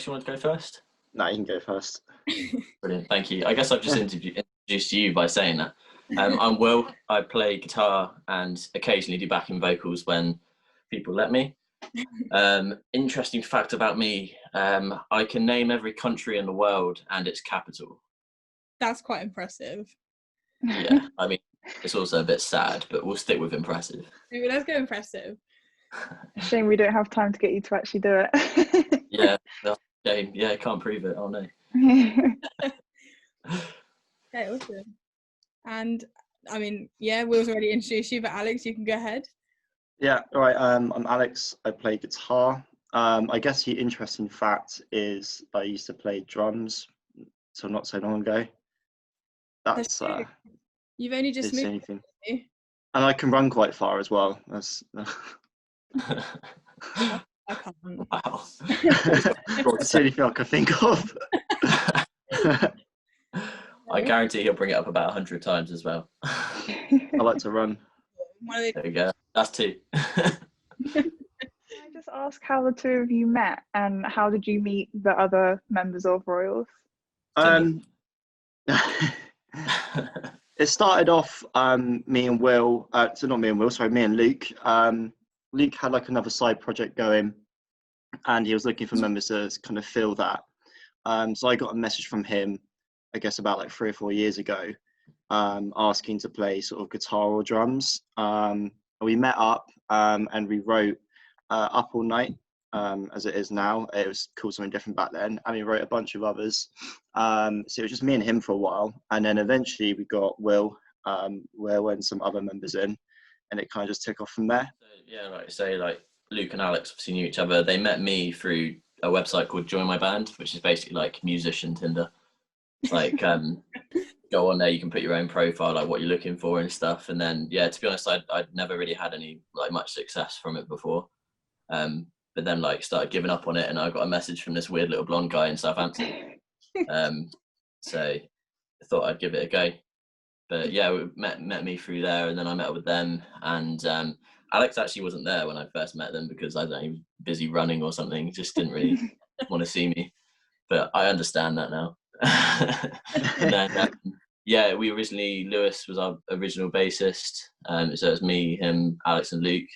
Alex, you want to go first? No, you can go first. Brilliant, thank you. I guess I've just introduced you by saying that. I'm Will. I play guitar and occasionally do backing vocals when people let me. Interesting fact about me, I can name every country in the world and its capital. That's quite impressive. Yeah, I mean, it's also a bit sad, but we'll stick with impressive. Maybe let's go impressive. Shame we don't have time to get you to actually do it. Yeah, that's a shame. Yeah, I can't prove it. Oh no. Okay, awesome. And I mean, yeah, Will's already introduced you, but Alex, you can go ahead. Yeah, all right. I'm Alex. I play guitar. I guess the interesting fact is I used to play drums till not so long ago. That's true. You've only just moved. anything. And I can run quite far as well. That's I can't. Wow. that's the only thing I can think of. I guarantee he'll bring it up about 100 times as well. I like to run. There we go. That's two. Can I just ask how the two of you met and how did you meet the other members of Royals? It started off me and Will, so not me and Will, sorry, me and Luke. Luke had like another side project going and he was looking for members to kind of fill that. So I got a message from him, I guess about like 3 or 4 years ago, asking to play sort of guitar or drums. We met up and we wrote Up All Night, as it is now. It was called something different back then, and we wrote a bunch of others. So it was just me and him for a while, and then eventually we got Will and some other members in, and it kind of just took off from there. So, yeah, like I say, like Luke and Alex obviously knew each other. They met me through a website called Join My Band, which is basically like musician Tinder. It's like go on there, you can put your own profile, like what you're looking for and stuff. And then, yeah, to be honest, I'd never really had any like much success from it before. But then like started giving up on it, and I got a message from this weird little blonde guy in Southampton. So I thought I'd give it a go. But yeah, we met me through there, and then I met up with them. And Alex actually wasn't there when I first met them because I don't know, he was busy running or something. He just didn't really want to see me. But I understand that now. And then yeah, Lewis was our original bassist. So it was me, him, Alex, and Luke.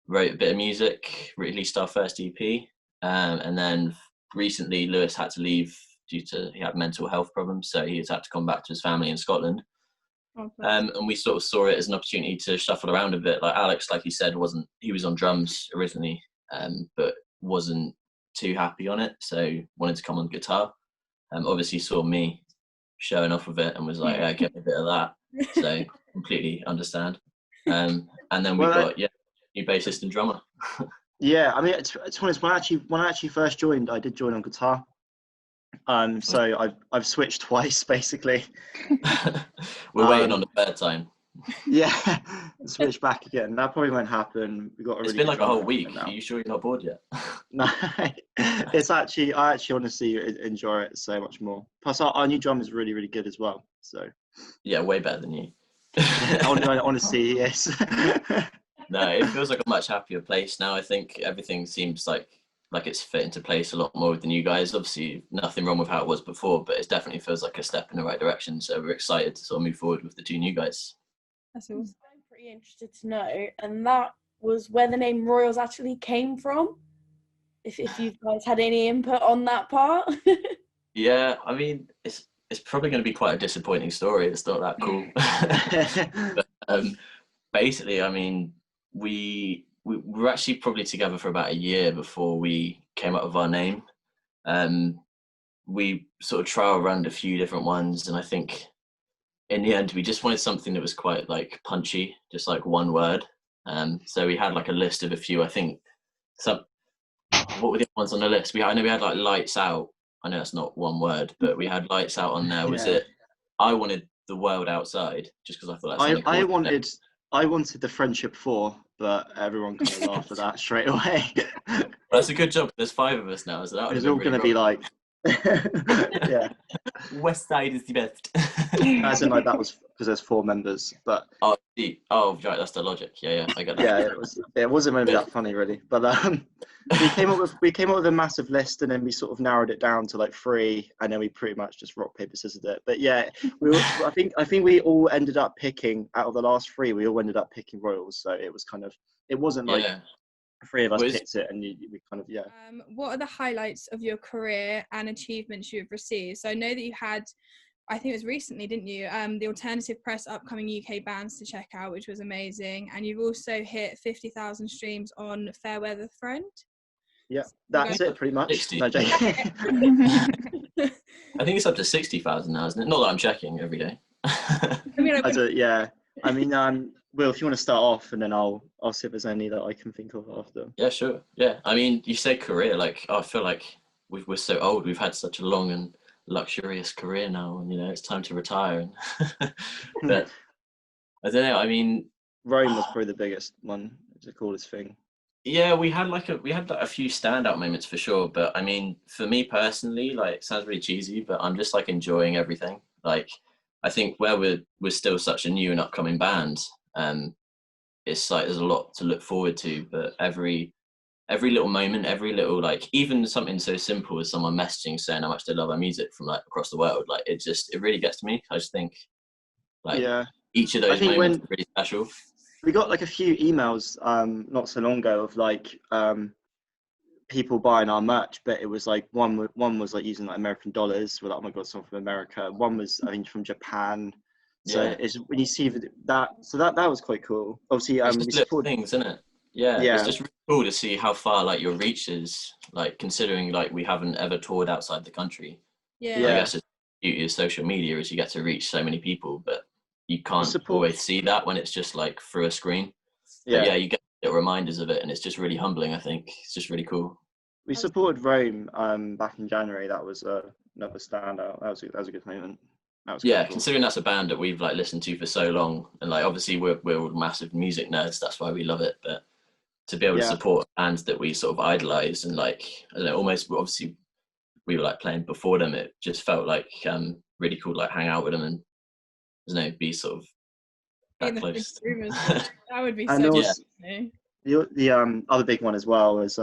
Wrote a bit of music, released our first EP, and then recently Lewis had to leave due to he had mental health problems, so he had to come back to his family in Scotland. And we sort of saw it as an opportunity to shuffle around a bit. Like Alex, like he said, he was on drums originally, but wasn't too happy on it, so wanted to come on guitar. Obviously saw me showing off with it and was like, yeah, get me a bit of that. So completely understand. And then we got new bassist and drummer. Yeah, I mean, to be honest, when I actually first joined, I did join on guitar. So I've switched twice basically. We're waiting on the third time. Yeah, switch back again. That probably won't happen. It's been like a whole week. Are you sure you're not bored yet? No, I actually honestly enjoy it so much more. Plus, our new drum is really, really good as well. So yeah, way better than you. Honestly, yes. No, it feels like a much happier place now. I think everything seems like it's fit into place a lot more with the new guys. Obviously, nothing wrong with how it was before, but it definitely feels like a step in the right direction. So we're excited to sort of move forward with the 2 new guys. That's awesome. I'm pretty interested to know, and that was where the name Royals actually came from. If you guys had any input on that part. Yeah, I mean, it's probably going to be quite a disappointing story. It's not that cool. But, basically, I mean, we were actually probably together for about a year before we came up with our name. We sort of trial ran a few different ones, and I think in the end we just wanted something that was quite like punchy, just like one word. So we had like a list of a few. I think what were the ones on the list? I know we had like Lights Out. I know that's not one word, but we had Lights Out on there. Was it? I wanted The World Outside, just because I thought that's I wanted The Friendship 4, but everyone kind of laughed at that straight away. That's a good job. There's 5 of us now, so that was all going to be like Yeah, West Side is the best. as in like that was because there's 4 members, but Oh, right, that's the logic. Yeah, I get that. yeah, it wasn't really that funny really. But we came up with a massive list, and then we sort of narrowed it down to like 3, and then we pretty much just rock paper scissors it. But yeah, I think we all ended up picking, out of the last 3, we all ended up picking Royals. So it was kind of, it wasn't like 3 of us picked it, and we kind of What are the highlights of your career and achievements you've received? So I know that you had, I think it was recently, didn't you? The Alternative Press upcoming UK bands to check out, which was amazing. And you've also hit 50,000 streams on Fair Weather Friend. Yeah, that's it pretty much. 60. No, joking. I think it's up to 60,000 now, isn't it? Not that I'm checking every day. I mean, yeah. I mean, Will, if you want to start off, and then I'll see if there's any that I can think of after. Yeah, sure. Yeah, I mean, you say career, like, I feel like we're so old. We've had such a long and luxurious career now, and it's time to retire. And but I don't know. I mean, Rome was probably the biggest one. It's the coolest thing. Yeah, we had like a few standout moments for sure. But I mean, for me personally, like, it sounds really cheesy, but I'm just like enjoying everything. Like, I think where we're still such a new and upcoming band, it's like there's a lot to look forward to. But every little moment, every little, like, even something so simple as someone messaging saying how much they love our music from like across the world, like, it really gets to me. I just think, like, each of those moments are really special. We got like a few emails not so long ago of like people buying our merch, but it was like one was like using like American dollars. We're like, oh my god, someone from America. One was, I think, from Japan. So it's when you see that, so that was quite cool. Obviously, it's just little things, isn't it? Yeah, it's just really cool to see how far like your reach is, like, considering like we haven't ever toured outside the country. Yeah. I guess the beauty of social media is you get to reach so many people, but you can't always see that when it's just like through a screen. But you get little reminders of it, and it's just really humbling. I think it's just really cool. We supported Rome back in January. That was another standout. That was a good moment. That was cool. Considering that's a band that we've like listened to for so long, and like obviously we're all massive music nerds, that's why we love it. But to be able to support bands that we sort of idolize, and like, I don't know, almost, obviously we were like playing before them, it just felt like really cool to like hang out with them and, you know, be sort of that close. That would be so funny. The other big one as well is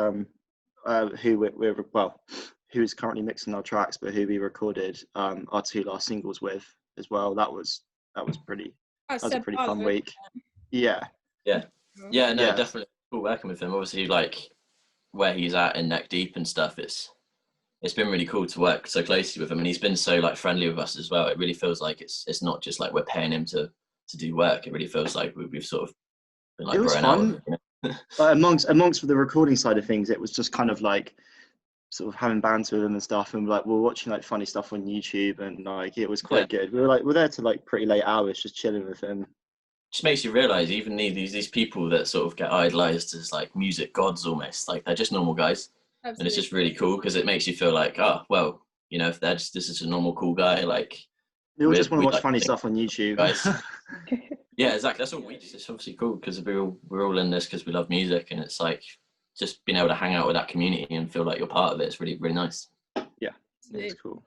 who's currently mixing our tracks, but who we recorded our 2 last singles with as well. That was a pretty fun week. Definitely cool working with him. Obviously, like, where he's at in Neck Deep and stuff, it's been really cool to work so closely with him, and he's been so like friendly with us as well. It really feels like it's not just like we're paying him to do work. It really feels like we've sort of been like, it was fun. Amongst the recording side of things, it was just kind of like sort of having bands with him and stuff, and like we're watching like funny stuff on YouTube, and like it was quite good. We're there to like pretty late hours just chilling with him. Just makes you realize even these people that sort of get idolized as like music gods almost, like, they're just normal guys. Absolutely. And it's just really cool because it makes you feel like, oh well, you know, if they're just, this is a normal cool guy, like, we all just want to watch funny stuff on YouTube, guys. Yeah, exactly. That's all we just. It's obviously cool because we're all in this because we love music, and it's like just being able to hang out with that community and feel like you're part of it. It's really, really nice. Yeah, it's cool.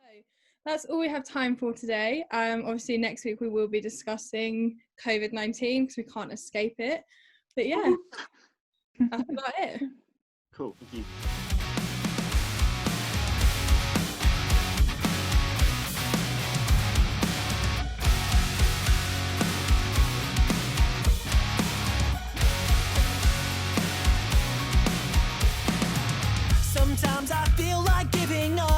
That's all we have time for today. Obviously next week we will be discussing COVID-19 because we can't escape it. But yeah, that's about it. Cool. Thank you. Sometimes I feel like giving up.